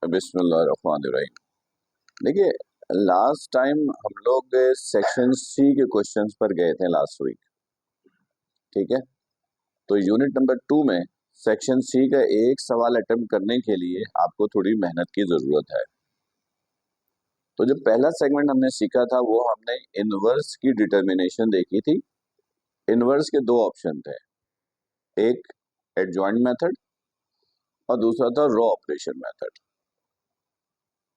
बिस्मिल्लाहिर्रहमानिर्रहीम। देखिए, last time हम लोग सेक्शन सी के क्वेश्चंस पर गए थे लास्ट वीक। ठीक है, तो यूनिट नंबर 2 में सेक्शन सी का एक सवाल अटेम्प्ट करने के लिए आपको थोड़ी मेहनत की जरूरत है। तो जो पहला सेगमेंट हमने सीखा था वो हमने इनवर्स की डिटर्मिनेशन देखी थी। इनवर्स के दो ऑप्शन थे, एक एडजॉइंट मेथड और दूसरा था रॉ ऑपरेशन मेथड।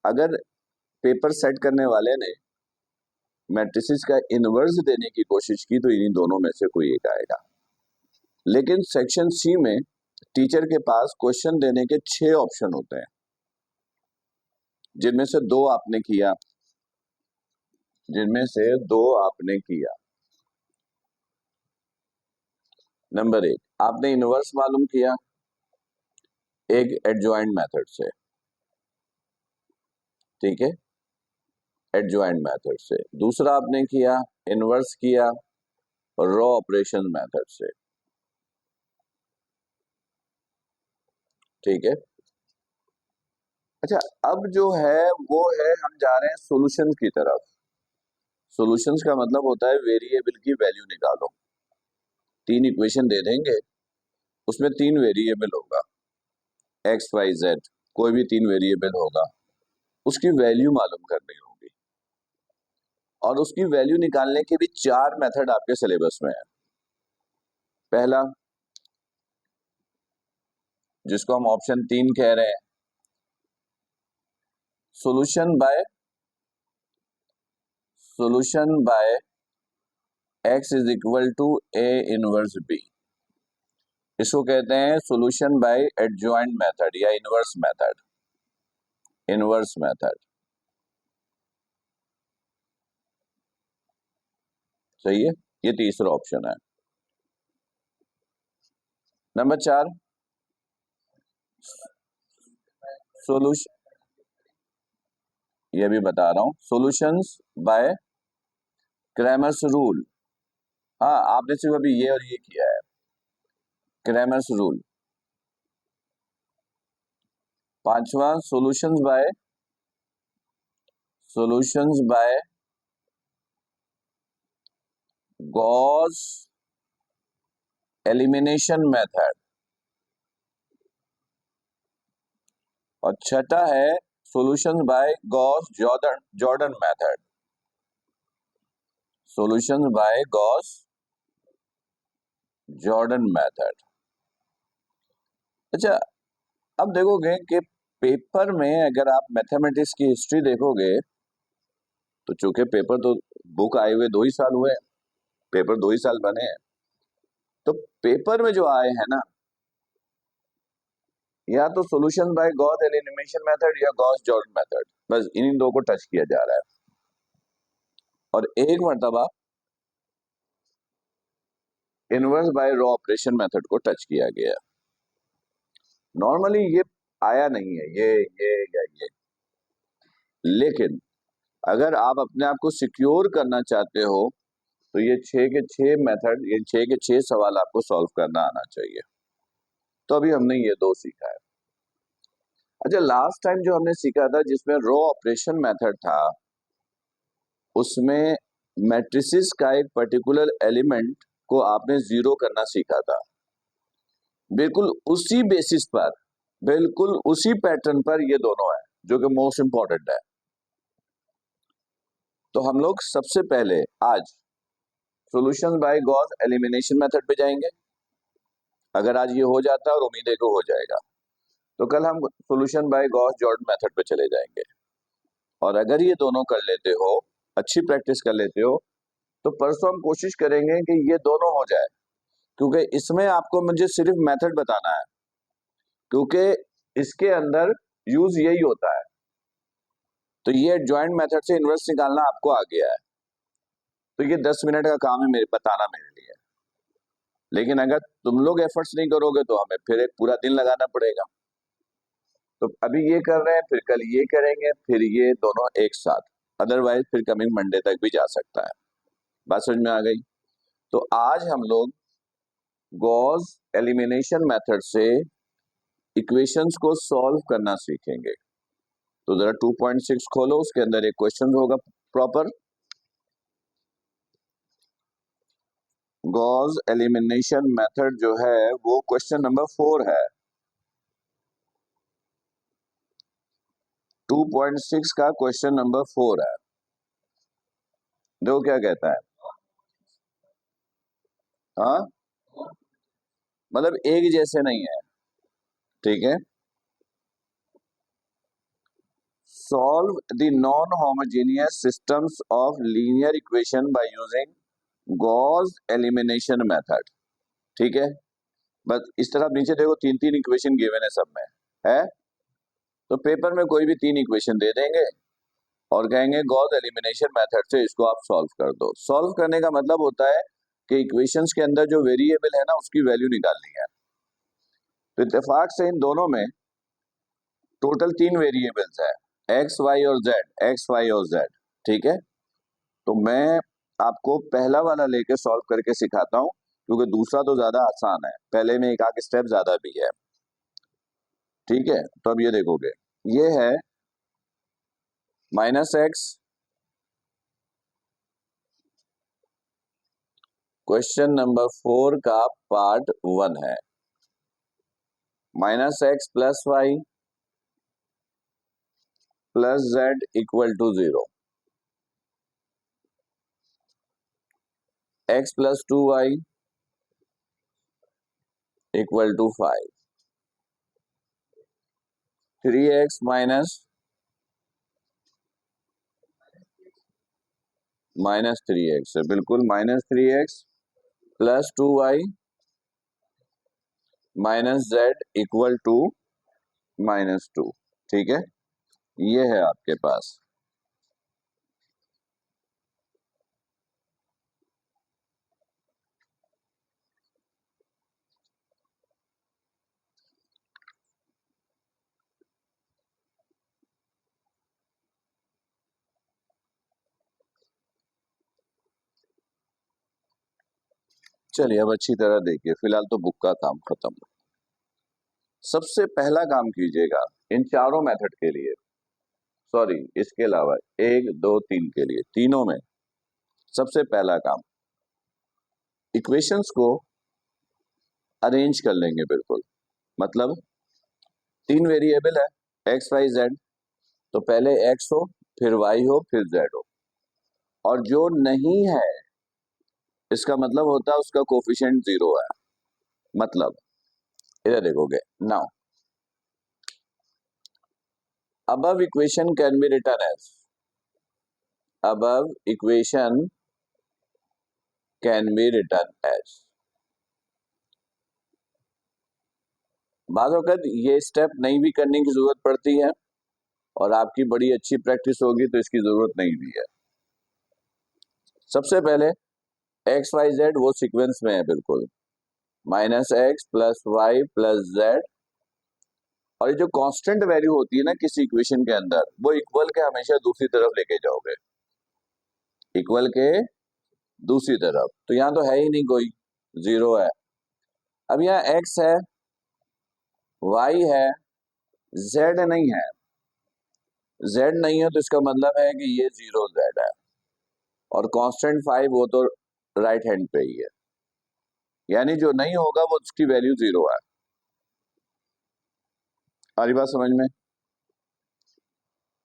अगर पेपर सेट करने वाले ने मैट्रिसेस का इनवर्स देने की कोशिश की तो इन्हीं दोनों में से कोई एक आएगा। लेकिन सेक्शन सी में टीचर के पास क्वेश्चन देने के 6 ऑप्शन होते हैं, जिनमें से दो आपने किया। नंबर 1, आपने इनवर्स मालूम किया एक एडजॉइंट मेथड से। ठीक है, एडजॉइंट मेथड से। दूसरा आपने किया इनवर्स किया रॉ ऑपरेशन मेथड से। ठीक है, अच्छा, अब जो है वो है हम जा रहे हैं सॉल्यूशन की तरफ। सॉल्यूशंस का मतलब होता है वेरिएबल की वैल्यू निकालो। 3 इक्वेशन दे देंगे, उसमें 3 वेरिएबल होगा, एक्स वाई जेड, कोई भी 3 वेरिएबल होगा, उसकी वैल्यू मालूम करनी होगी। और उसकी वैल्यू निकालने के भी 4 मेथड आपके सिलेबस में है। पहला, जिसको हम ऑप्शन 3 कह रहे हैं, solution by x is equal to A inverse B. इसको कहते हैं सॉल्यूशन बाय एडजॉइंट मेथड या इनवर्स मेथड। सही है, ये तीसरा ऑप्शन है। नंबर 4, सॉल्यूशन, ये भी बता रहा हूं, सॉल्यूशंस बाय क्रैमर्स रूल। हाँ, आपने सिर्फ अभी ये और ये किया है, क्रैमर्स रूल। 5वां, solutions by Gauss elimination method. और छठा है solutions by Gauss Jordan method. Solutions by Gauss Jordan method. अच्छा, अब देखोगे कि पेपर में अगर आप मैथमेटिक्स की हिस्ट्री देखोगे तो चूंकि पेपर तो बुक आए हुए 2 ही साल हुए हैं, पेपर 2 ही साल बने हैं, तो पेपर में जो आए हैं ना, या तो solution bye Gauss elimination method या गॉस जॉर्डन मेथड, बस इन्हीं दो को टच किया जा रहा है। और एक मर्तबा inverse by raw operation method को टच किया गया। नॉर्मली ये आया नहीं है, ये या ये। लेकिन अगर आप अपने आप को सिक्योर करना चाहते हो तो ये 6 के 6 मेथड, ये 6 के 6 सवाल आपको सॉल्व करना आना चाहिए। तो अभी हमने ये 2 सीखा है। अच्छा, लास्ट टाइम जो हमने सीखा था जिसमें रॉ ऑपरेशन मेथड था, उसमें मैट्रिसेस का एक पर्टिकुलर एलिमेंट को आपने जीरो करना सीखा था। बिल्कुल उसी बेसिस पर, बिल्कुल उसी पैटर्न पर ये दोनों है, जो कि मोस्ट इंपॉर्टेंट है। तो हम लोग सबसे पहले आज solution bye Gauss elimination method पे जाएंगे। अगर आज ये हो जाता है और उम्मीद है कि हो जाएगा, तो कल हम solution bye Gauss Jordan method पे चले जाएंगे। और अगर ये दोनों कर लेते हो, अच्छी प्रैक्टिस कर लेते हो, तो परसों हम कोशिश करेंगे कि ये दोनों हो जाए, क्योंकि इसमें आपको मुझे सिर्फ मेथड बताना है, क्योंकि इसके अंदर यूज यही होता है। तो ये जॉइंट मेथड से इनवर्स निकालना आपको आ गया है, तो ये 10 मिनट का काम है मेरे बताना मेरे लिए। लेकिन अगर तुम लोग एफर्ट्स नहीं करोगे तो हमें फिर एक पूरा दिन लगाना पड़ेगा। तो अभी ये कर रहे हैं, फिर कल ये करेंगे, फिर ये दोनों एक साथ, अदरवाइज फिर कमिंग मंडे तक भी जा सकता है। बात समझ में आ गई? तो आज हम लोग गॉस एलिमिनेशन मेथड से इक्वेशंस को सॉल्व करना सीखेंगे। तो जरा 2.6 खोलो, उसके अंदर एक क्वेश्चन होगा प्रॉपर। गॉस एलिमिनेशन मेथड जो है वो क्वेश्चन नंबर 4 है। 2.6 का क्वेश्चन नंबर 4 है। देखो क्या कहता है। हाँ, मतलब एक जैसे नहीं है, ठीक है। Solve the non homogeneous systems of linear equation by using Gauss elimination method, ठीक है। बस इस तरह नीचे देखो, तीन तीन इक्वेशन गिवन है सब में, है। तो पेपर में कोई भी तीन इक्वेशन दे देंगे और कहेंगे गॉस एलिमिनेशन मेथड से इसको आप सॉल्व कर दो। सॉल्व करने का मतलब होता है कि इक्वेशंस के अंदर जो वेरिएबल है ना उसकी वैल्यू निकालनी है। तो इत्तेफाक से इन दोनों में टोटल तीन वेरिएबल्स है, एक्स वाई और जेड, एक्स वाई और जेड, ठीक है। तो मैं आपको पहला वाला लेके सॉल्व करके सिखाता हूं, क्योंकि दूसरा तो ज्यादा आसान है, पहले में एक आध स्टेप ज्यादा भी है, ठीक है। तो अब ये देखोगे, ये है -x, क्वेश्चन नंबर 4 का पार्ट 1 है। -x plus y plus z equal to 0, x plus 2y equal to 5, 3x minus 3x है, बिल्कुल -3x plus 2y minus z equal to -2, ठीक है। ये है आपके पास। चलिए अब अच्छी तरह देखिए, फिलहाल तो बुक का काम खत्म। सबसे पहला काम कीजिएगा इन चारों मेथड के लिए, सॉरी इसके अलावा 1 2 3 के लिए, तीनों में सबसे पहला काम इक्वेशंस को अरेंज कर लेंगे, बिल्कुल। मतलब तीन वेरिएबल है, एक्स वाई जेड, तो पहले एक्स हो, फिर वाई हो, फिर जेड हो। और जो नहीं है इसका मतलब होता है उसका कोफिशिएंट 0 है। मतलब इधर देखोगे, now above equation can be written as, above equation can be written as, बाद वक्त ये स्टेप नहीं भी करने की जरूरत पड़ती है और आपकी बड़ी अच्छी प्रैक्टिस होगी तो इसकी जरूरत नहीं भी है। सबसे पहले एक्स वाई जेड वो सीक्वेंस में है, बिल्कुल -x plus y plus z, और ये जो कांस्टेंट वैल्यू होती है ना किसी इक्वेशन के अंदर, वो इक्वल के हमेशा दूसरी तरफ लेके जाओगे, इक्वल के दूसरी तरफ। तो यहाँ तो है ही नहीं कोई, 0 है। अब यहाँ x है, y है, z नहीं है। z नहीं है तो इसका मतलब है कि ये 0 z है, और कांस्टेंट 5 वो तो राइट हैंड पे ही है, यानी जो नहीं होगा वो उसकी वैल्यू 0 है। सारी बात समझ में?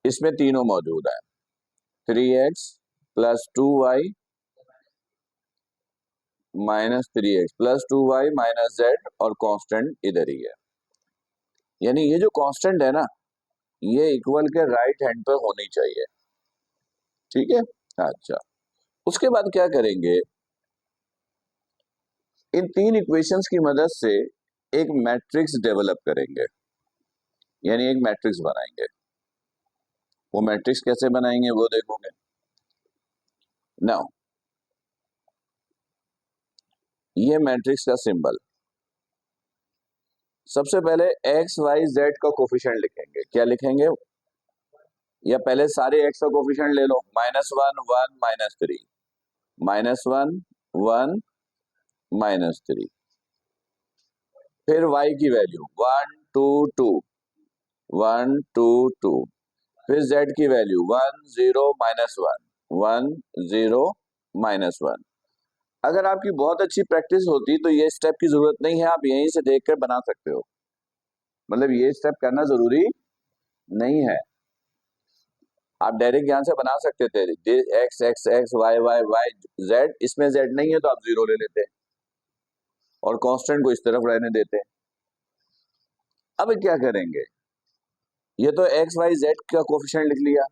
इसमें तीनों मौजूद है, 3x plus 2y -3x plus 2y minus Z, और कांस्टेंट इधर ही है। यानी ये जो कांस्टेंट है ना, ये इक्वल के राइट हैंड पे होनी चाहिए, ठीक है। अच्छा, उसके बाद क्या करेंगे, इन तीन इक्वेशंस की मदद से एक मैट्रिक्स डेवलप करेंगे, यानी एक मैट्रिक्स बनाएंगे। वो मैट्रिक्स कैसे बनाएंगे वो देखोगे। नाउ ये मैट्रिक्स का सिंबल, सबसे पहले एक्स वाई जेड का कोफिशिएंट लिखेंगे। क्या लिखेंगे, या पहले सारे एक्स का कोफिशिएंट ले लो, -1 1 -3, -1 1 -3, फिर y की वैल्यू 1 2 2 1 2 2, फिर z की वैल्यू 1 0 -1 1 0 -1। अगर आपकी बहुत अच्छी प्रैक्टिस होती तो ये स्टेप की जरूरत नहीं है, आप यहीं से देखकर बना सकते हो, मतलब ये स्टेप करना जरूरी नहीं है, आप डायरेक्ट यहां से बना सकते थे x x x y y y z, इसमें z नहीं है तो आप 0 ले लेते और कांस्टेंट को इस तरफ रहने देते। अब क्या करेंगे, ये तो x y z का कोफिशिएंट लिख लिया,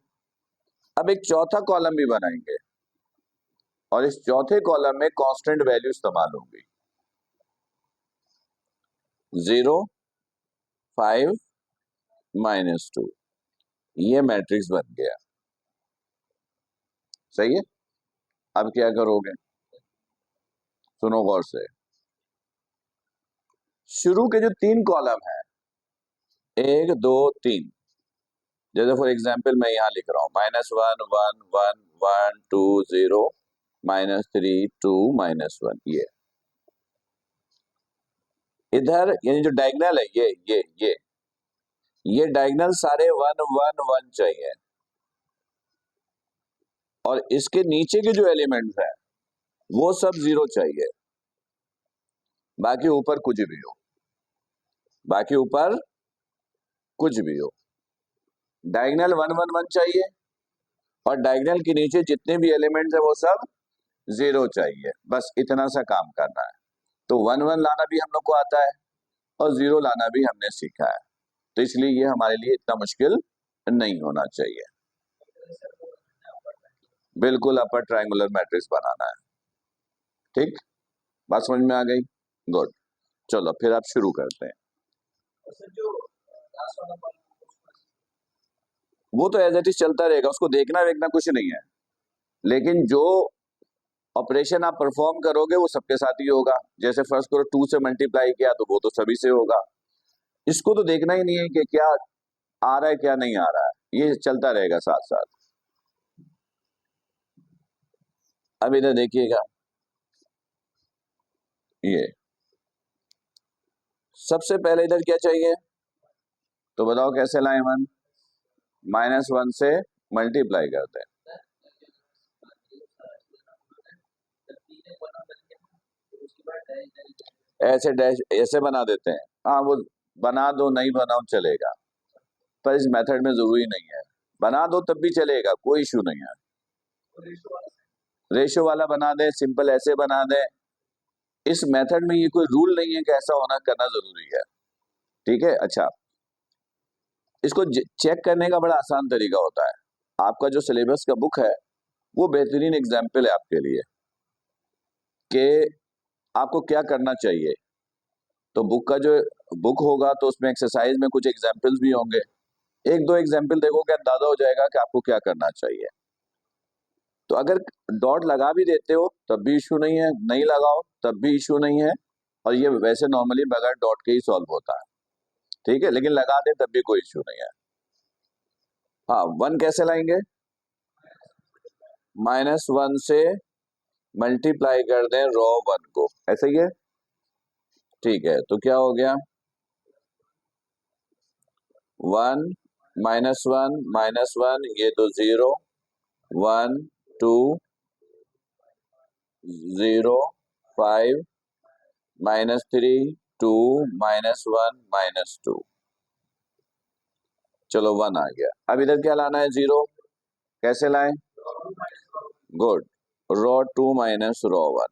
अब एक चौथा कॉलम भी बनाएंगे और इस चौथे कॉलम में कांस्टेंट वैल्यू इस्तेमाल होंगी, 0 5 -2, ये मैट्रिक्स बन गया। सही है, अब क्या करोगे, सुनो गौर से, शुरू के जो 3 कॉलम है 1 2 3, जैसे फॉर एग्जाम्पल मैं यहां लिख रहा हूं -1 1 1 1 2 0 -3 2 -1, ये इधर यानी जो डायगोनल है ये डायगोनल सारे 1 1 1 चाहिए और इसके नीचे के जो एलिमेंट्स हैं वो सब 0 चाहिए, बाकी ऊपर कुछ भी हो, बाकी ऊपर कुछ भी हो, डायगोनल 1 1 1 चाहिए और डायगोनल के नीचे जितने भी एलिमेंट्स है वो सब 0 चाहिए, बस इतना सा काम करना है। तो 1 1 लाना भी हम लोग को आता है और 0 लाना भी हमने सीखा है, तो इसलिए ये हमारे लिए इतना मुश्किल नहीं होना चाहिए। बिल्कुल अपर ट्रायंगुलर मैट्रिक्स बनाना है, ठीक, बात समझ में आ गई, गुड, चलो फिर आप शुरू करते हैं। वो तो एज इट इज चलता रहेगा, उसको देखना वेखना कुछ नहीं है, लेकिन जो ऑपरेशन आप परफॉर्म करोगे वो सबके साथ ही होगा, जैसे फर्स्ट करो 2 से मल्टीप्लाई किया तो वो तो सभी से होगा, इसको तो देखना ही नहीं है कि क्या आ रहा है क्या नहीं आ रहा है, ये चलता रहेगा साथ साथ। अब इधर देखिएगा, ये सबसे पहले इधर क्या चाहिए, तो बताओ कैसे लाए, 1 -1 से मल्टीप्लाई करते हैं, ऐसे डैश ऐसे बना देते हैं, हाँ वो बना दो नहीं बनाओ चलेगा, पर इस मेथड में जरूरी नहीं है, बना दो तब भी चलेगा, कोई इशू नहीं है, रेशियो वाला बना दें, सिंपल ऐसे बना दें, इस मेथड में ये कोई रूल नहीं है कि ऐसा होना करना जरूरी है, ठीक है। अच्छा, इसको चेक करने का बड़ा आसान तरीका होता है, आपका जो सिलेबस का बुक है वो बेहतरीन एग्जाम्पल है आपके लिए कि आपको क्या करना चाहिए, तो बुक का जो बुक होगा तो उसमें एक्सरसाइज में कुछ एग्जाम्पल्स भी होंगे, एक दो एग्जाम्पल देखोगे अंदाजा हो जाएगा कि आपको क्या करना चाहिए, तो अगर डॉट लगा भी देते हो तब भी इशू नहीं है, नहीं लगाओ तब भी इशू नहीं है, और ये वैसे नॉर्मली बगैर डॉट के ही सॉल्व होता है, ठीक है, लेकिन लगा दे तब भी कोई इशू नहीं है। हाँ, 1 कैसे लाएंगे, -1 से मल्टीप्लाई कर दें रो 1 को, ऐसे ही है, ठीक है, तो क्या हो गया 1 -1 -1, ये तो 0 1 2 0 5 -3 2 -1 -2, चलो 1 आ गया, अब इधर क्या लाना है 0, कैसे लाएं, गुड, रो 2 माइनस रो 1,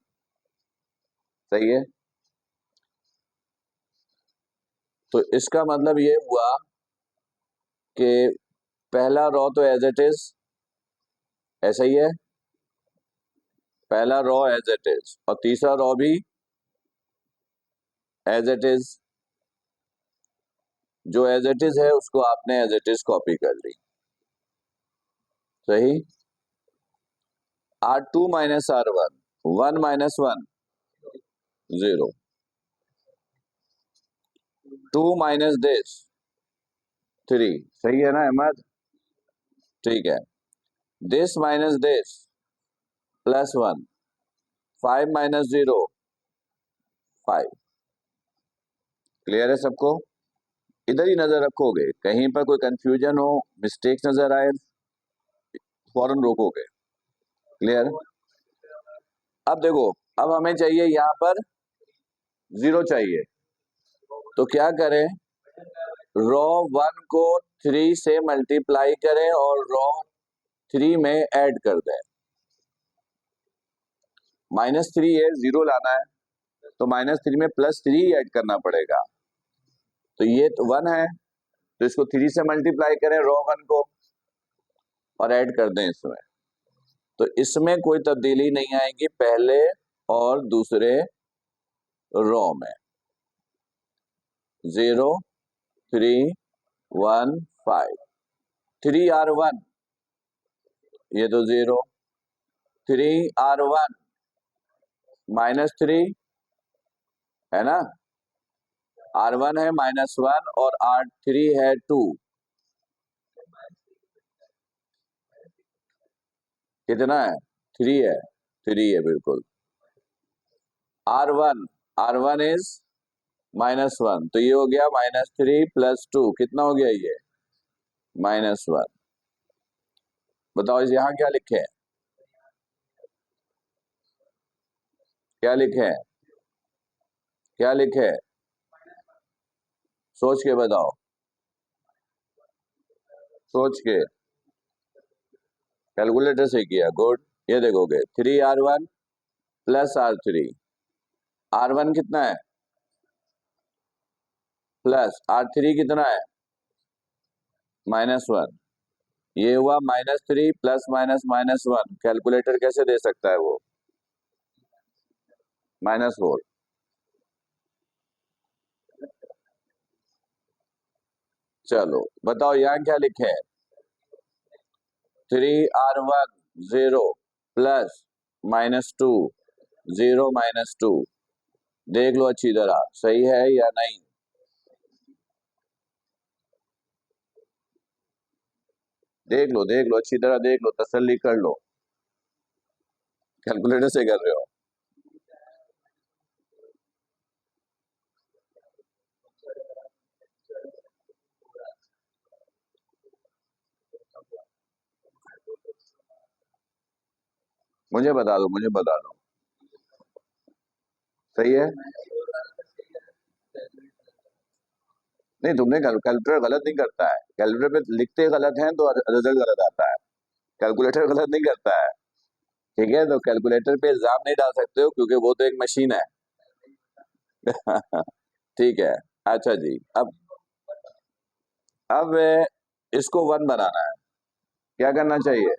सही है, तो इसका मतलब ये हुआ कि पहला रो तो एज इट इज ऐसा ही है, पहला रो एज इट इज और तीसरा रो भी एज इट इज, जो एज इट इज है उसको आपने एज इट इज कॉपी कर ली, सही, R2 minus R1 1 -1 0 2 minus this 3, सही है ना अहमद, ठीक है, दिस माइनस दिस +1 5 -0 5, क्लियर है सबको, इधर ही नजर रखोगे, कहीं पर कोई कंफ्यूजन हो, मिस्टेक्स नजर आए, फौरन रोकोगे। क्लियर? अब देखो, अब हमें चाहिए यहाँ पर 0 चाहिए, तो क्या करें, रो 1 को 3 से मल्टीप्लाई करें और रो 3 में ऐड कर दें। -3 है, 0 लाना है, तो -3 में +3 ऐड करना पड़ेगा। तो ये तो 1 है, तो इसको 3 से मल्टीप्लाई करें रो 1 को और ऐड कर दें इसमें। तो इसमें कोई तब्दीली नहीं आएगी पहले और दूसरे रो में। 0 3 1 5, 3R1, ये तो 0, 3R1 -3 है ना, R1 है -1 और R3 है 2, कितना है, 3 है, 3 है बिल्कुल। R1 इज -1, तो ये हो गया -3 + 2, कितना हो गया ये, -1। बताओ इस यहाँ क्या लिखे हैं, क्या लिखे हैं, क्या लिखे हैं, सोच के बताओ, सोच के, कैलकुलेटर से किया, गुड। ये देखोगे 3R1 + R3, R1 कितना है प्लस R3 कितना है -1, ये हुआ -3 + -1, कैलकुलेटर कैसे दे सकता है वो, -4। चलो बताओ यहाँ क्या लिखे है, 3R1 0 + -2 0 -2, देख लो अच्छी तरह सही है या नहीं, देख लो अच्छी तरह देख लो, तसल्ली कर लो, कैलकुलेटर से कर रहे हो। मुझे बता दो, मुझे बता दो, सही है, नहीं तुमने कैलकुलेटर गलत नहीं करता है, कैलकुलेटर पे लिखते गलत हैं तो रिजल्ट गलत आता है, कैलकुलेटर गलत नहीं करता है। ठीक है, तो कैलकुलेटर पे इल्जाम नहीं डाल सकते हो क्योंकि वो तो एक मशीन है। ठीक है, अच्छा जी, अब इसको 1 बनाना है, क्या करना चाहिए,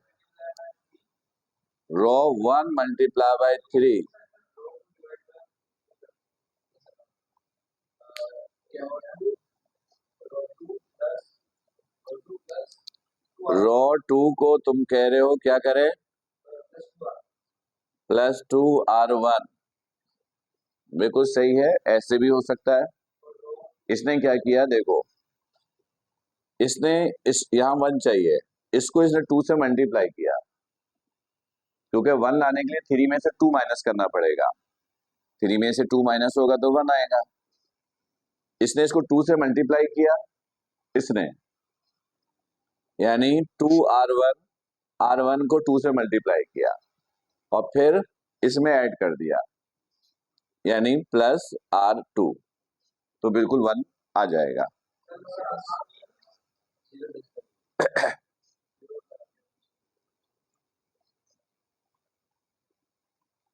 रो 1 × 3, रो 2 को तुम कह रहे हो क्या करे, +2R1, बिल्कुल सही है, ऐसे भी हो सकता है। इसने क्या किया देखो, इसने इस यहाँ 1 चाहिए, इसको इसने 2 से मल्टीप्लाई किया, क्योंकि 1 लाने के लिए 3 में से 2 माइनस करना पड़ेगा, 3 में से 2 माइनस होगा तो 1 आएगा। इसने इसको 2 से मल्टीप्लाई किया, इसने यानी 2R1, R1 को 2 से मल्टीप्लाई किया और फिर इसमें ऐड कर दिया, यानी +R2, तो बिल्कुल 1 आ जाएगा।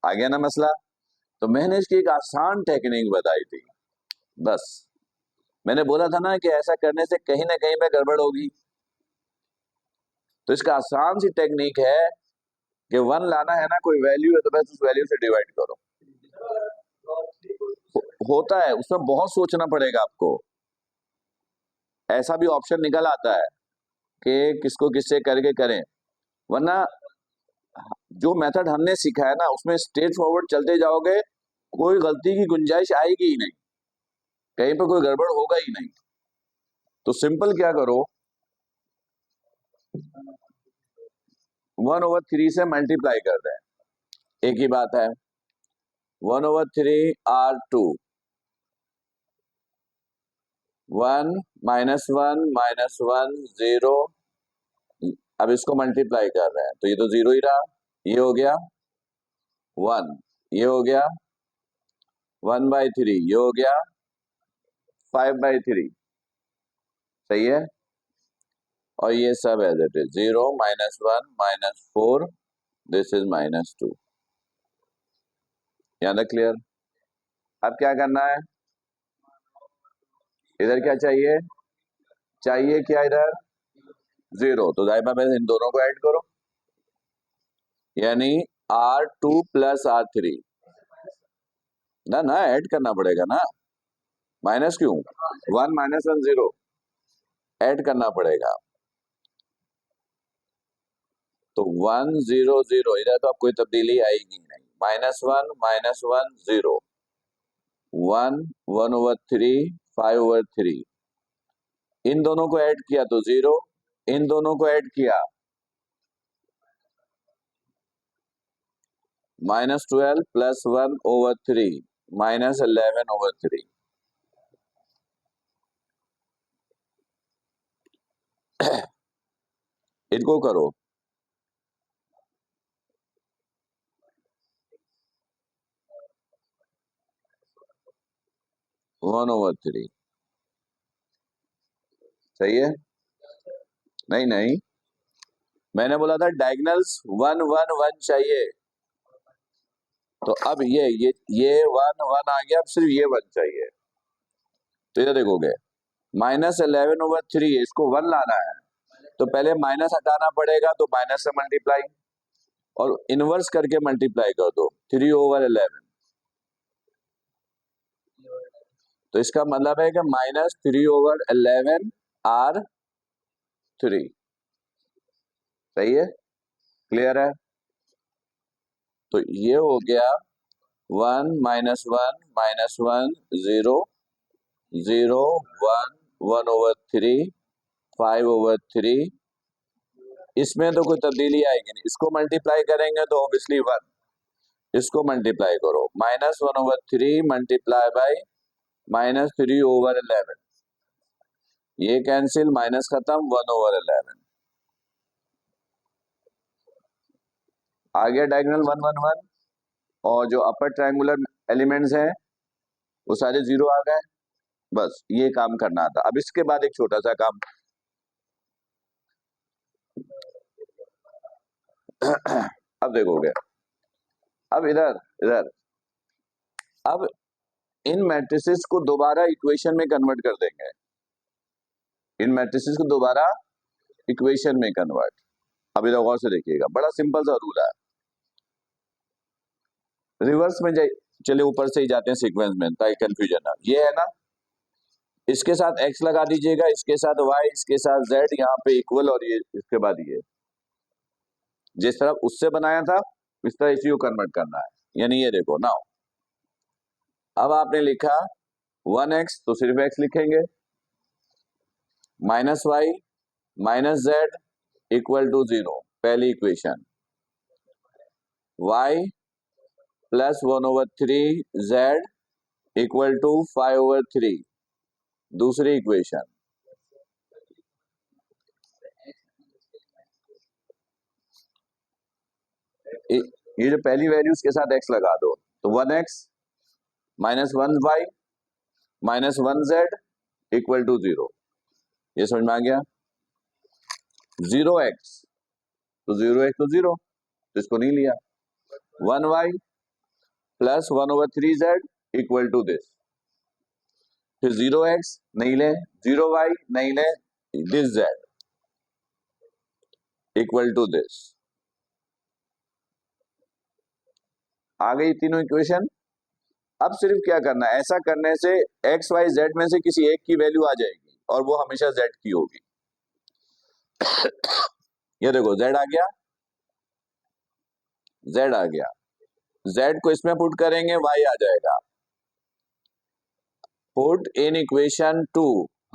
आ गया ना मसला, तो मैंने इसकी एक आसान टेक्निक बताई थी, बस मैंने बोला था ना कि ऐसा करने से कहीं ना कहीं पे गड़बड़ होगी, तो इसका आसान सी टेक्निक है कि 1 लाना है ना, कोई वैल्यू है तो बस उस वैल्यू से डिवाइड करो। होता है, उसमें बहुत सोचना पड़ेगा आपको, ऐसा भी ऑप्शन निकल आता है कि किसको किससे करके करें, वरना जो मेथड हमने सीखा है ना उसमें स्ट्रेट फॉरवर्ड चलते जाओगे, कोई गलती की गुंजाइश आएगी ही नहीं, कहीं पर कोई गड़बड़ होगा ही नहीं। तो सिंपल क्या करो, 1/3 से मल्टीप्लाई कर दें, एक ही बात है, 1/3 R2 1 -1 -1 0। अब इसको मल्टीप्लाई कर रहे हैं तो ये तो जीरो ही रहा, ये हो गया 1, ये हो गया 1/3, ये हो गया 5/3। सही है। और ये सब as it is 0 -1 -4, this is -2। यहाँ तक क्लियर। अब क्या करना है, इधर क्या चाहिए, चाहिए क्या इधर 0, तो दाहिने में इन दोनों को ऐड करो, यानी R2 + R3 ना ना ऐड करना पड़ेगा ना, माइनस क्यों, 1 -1 0 ऐड करना पड़ेगा। तो 1 0 0 इधर तो अब कोई तब्दीली आएगी नहीं, -1 -1 0, 1 1/3 5/3, इन दोनों को ऐड किया तो 0, इन दोनों को ऐड किया -12 + 1/3 -11/3। इनको करो 1/3। सही है। नहीं नहीं, मैंने बोला था डायगनल्स 1 1 1 चाहिए, तो अब ये 1 1 आ गया, अब सिर्फ ये 1 चाहिए। तो इधर देखोगे -11/3, इसको 1 लाना है तो पहले माइनस हटाना पड़ेगा, तो माइनस से मल्टीप्लाई और इनवर्स करके मल्टीप्लाई कर दो 3/11। तो इसका मतलब है कि -3/11 R3। सही है, क्लियर है। तो ये हो गया 1 -1 -1 0 0 1 1/3 5/3। इसमें तो कोई तब्दीली आएगी नहीं, इसको मल्टीप्लाई करेंगे तो ऑब्वियसली 1, इसको मल्टीप्लाई करो -1/3 मल्टीप्लाई बाय -3/11, ये कैंसिल, माइनस खत्म, 1/11 आ गया, डायगोनल 1 1 1। और जो अपर ट्रायंगुलर एलिमेंट्स हैं वो सारे 0 आ गए। बस ये काम करना था। अब इसके बाद एक छोटा सा काम अब देखोगे, अब इधर इधर अब इन मैट्रिसेस को दोबारा इक्वेशन में कन्वर्ट कर देंगे, इन मैट्रिसेस को दोबारा इक्वेशन में कन्वर्ट। अब इधर गौर से देखिएगा, बड़ा सिंपल सा रूल है, रिवर्स में जाइए, चलिए ऊपर से ही जाते हैं सीक्वेंस में ताकि कंफ्यूजन ना। ये है ना, इसके साथ x लगा दीजिएगा, इसके साथ y, इसके साथ z, यहाँ पे इक्वल, और ये इसके बाद ये जिस तरह उससे बनाया था इस तरह इसी को कन्वर्ट करना है। यानी ये देखो ना, अब आपने लिखा 1x तो सिर्फ x लिखेंगे, -y -z = 0 पहली इक्वेशन, y + 1/3 z = 5/3 दूसरी इक्वेशन। ये जो पहली वैल्यू के साथ x लगा दो, तो 1x -1y -1z = 0। ये समझ में आ गया। 0x तो 0x तो 0, तो इसको नहीं लिया। 1y + 1/3z = दिस, फिर 0x नहीं ले, 0y नहीं ले, दिस z = दिस। आ गई तीनों इक्वेशन। अब सिर्फ क्या करना है, ऐसा करने से x y z में से किसी एक की वैल्यू आ जाएगी और वो हमेशा z की होगी। ये देखो z आ गया, z आ गया, z को इसमें पुट करेंगे y आ जाएगा, पुट इन इक्वेशन 2।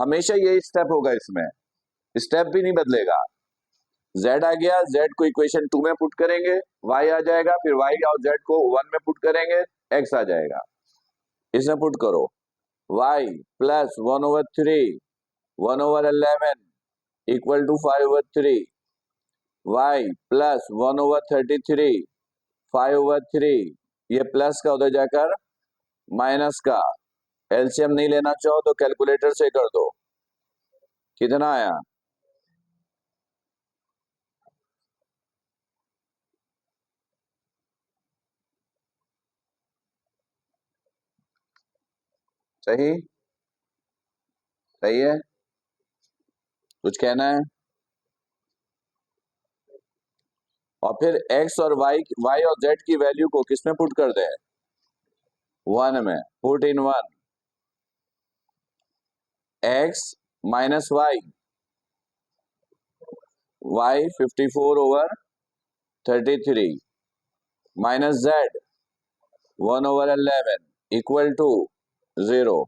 हमेशा यही स्टेप होगा, इसमें स्टेप भी नहीं बदलेगा। z आ गया, z को इक्वेशन 2 में पुट करेंगे, y आ जाएगा, फिर y और z को 1 में पुट करेंगे, x आ जाएगा। इसमें पुट करो y plus 1/3 1/11 equal to 5/3, y plus 1/33 5/3, ये प्लस का उधर जाकर माइनस का। एलसीएम नहीं लेना चाहो तो कैलकुलेटर से कर दो। कितना आया? सही? सही है? कुछ कहना है? और फिर x और y और z की वैल्यू को किसमें पुट कर दें? 1 में। Put in 1 x minus y 54/33 minus z 1/11 equal to 0।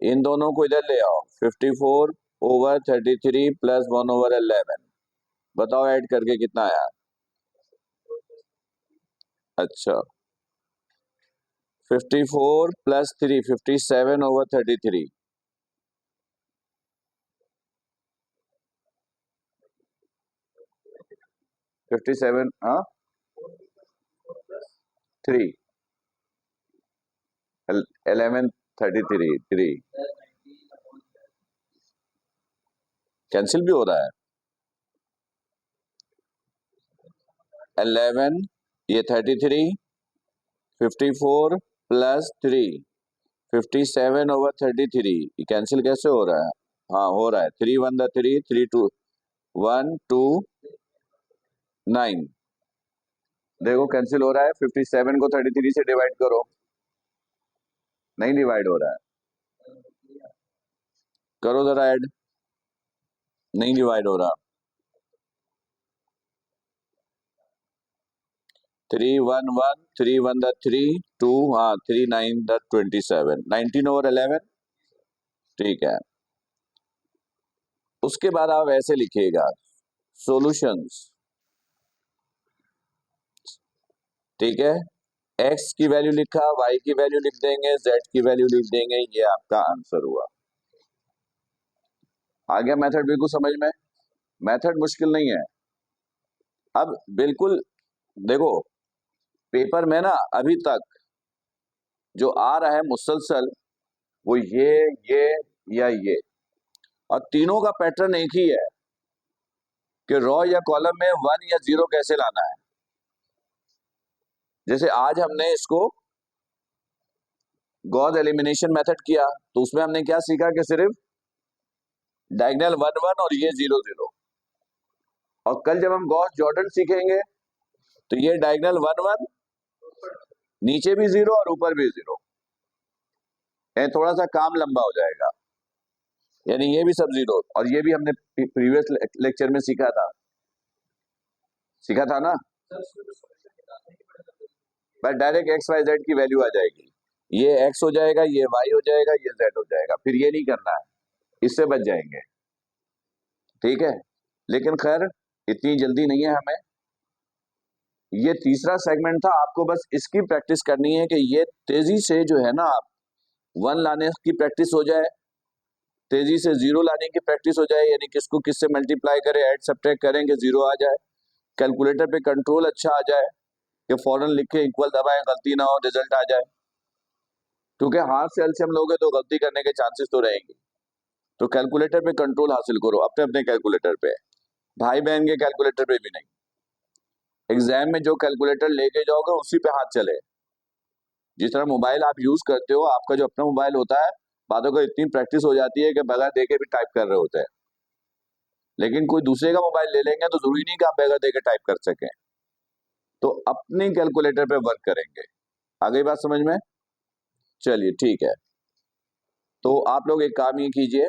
इन दोनों को इधर ले आओ। 54/33 प्लस 1/11, बताओ ऐड करके कितना आया? अच्छा, 54 प्लस 3 57/33। 57 हाँ 3 11/33 कैंसिल भी हो रहा है। 11 ये 33 54 प्लस 3 57/33 ये कैंसिल कैसे हो रहा है? हाँ हो रहा है। 3 1 3 3 2 1 2 9 देखो कैंसिल हो रहा है। 57 को 33 से डिवाइड करो, नहीं डिवाइड हो रहा है। करो जरा ऐड, नहीं डिवाइड हो रहा। 3 1 1 3 1 3 2 हाँ 3 9 27 19/11 ठीक है। उसके बाद आप ऐसे लिखिएगा सॉल्यूशंस, ठीक है। x की वैल्यू लिखा, y की वैल्यू लिख देंगे, z की वैल्यू लिख देंगे, ये आपका आंसर हुआ। आ गया मेथड बिल्कुल समझ में? मेथड मुश्किल नहीं है। अब बिल्कुल देखो पेपर में ना अभी तक जो आ रहा है मुसलसल वो ये या ये, और तीनों का पैटर्न एक ही है कि रो या कॉलम में 1 या 0 कैसे लाना है। जैसे आज हमने इसको गॉस एलिमिनेशन मेथड किया तो उसमें हमने क्या सीखा कि सिर्फ डायगोनल 1 1 और ये 0 0, और कल जब हम गॉस जॉर्डन सीखेंगे तो ये डायगोनल 1 1 नीचे भी 0 और ऊपर भी 0, थोड़ा सा काम लंबा हो जाएगा। यानी ये भी सब 0 और ये भी हमने प्रीवियस लेक्चर में सीखा था ना। बस डायरेक्ट एक्स वाई जेड की वैल्यू आ जाएगी, ये एक्स हो जाएगा, ये वाई हो जाएगा, ये जेड हो जाएगा, फिर ये नहीं करना है, इससे बच जाएंगे। ठीक है, लेकिन खैर इतनी जल्दी नहीं है हमें। ये तीसरा सेगमेंट था, आपको बस इसकी प्रैक्टिस करनी है कि ये तेजी से जो है ना आप 1 लाने की प्रैक्टिस हो जाए, तेजी से 0 लाने की प्रैक्टिस हो जाए, यानी किसको किससे मल्टीप्लाई करें, ऐड सब्ट्रैक्ट करेंगे 0 आ जाए, कैलकुलेटर पे कंट्रोल अच्छा आ जाए कि फौरन लिखे इक्वल दबाएं, गलती ना हो, रिजल्ट आ जाए। क्योंकि हाथ से एलसीएम लोगे तो गलती करने के चांसेस तो रहेंगे। तो कैलकुलेटर पे कंट्रोल हासिल करो, अपने अपने कैलकुलेटर पे, भाई बहन के कैलकुलेटर पे भी नहीं। एग्जाम में जो कैलकुलेटर लेके जाओगे उसी पे हाथ चले। जिस तरह मोबाइल आप यूज करते हो, आपका जो अपना मोबाइल होता है, बातों को इतनी प्रैक्टिस हो जाती है कि बगैर देखे भी टाइप कर रहे होते हैं। लेकिन कोई दूसरे का मोबाइल ले लेंगे तो जरूरी नहीं कि आप बगैर देखे टाइप कर सकें। तो अपनी कैलकुलेटर पे वर्क करेंगे। आ गई बात समझ में? चलिए ठीक है। तो आप लोग एक काम ये कीजिए,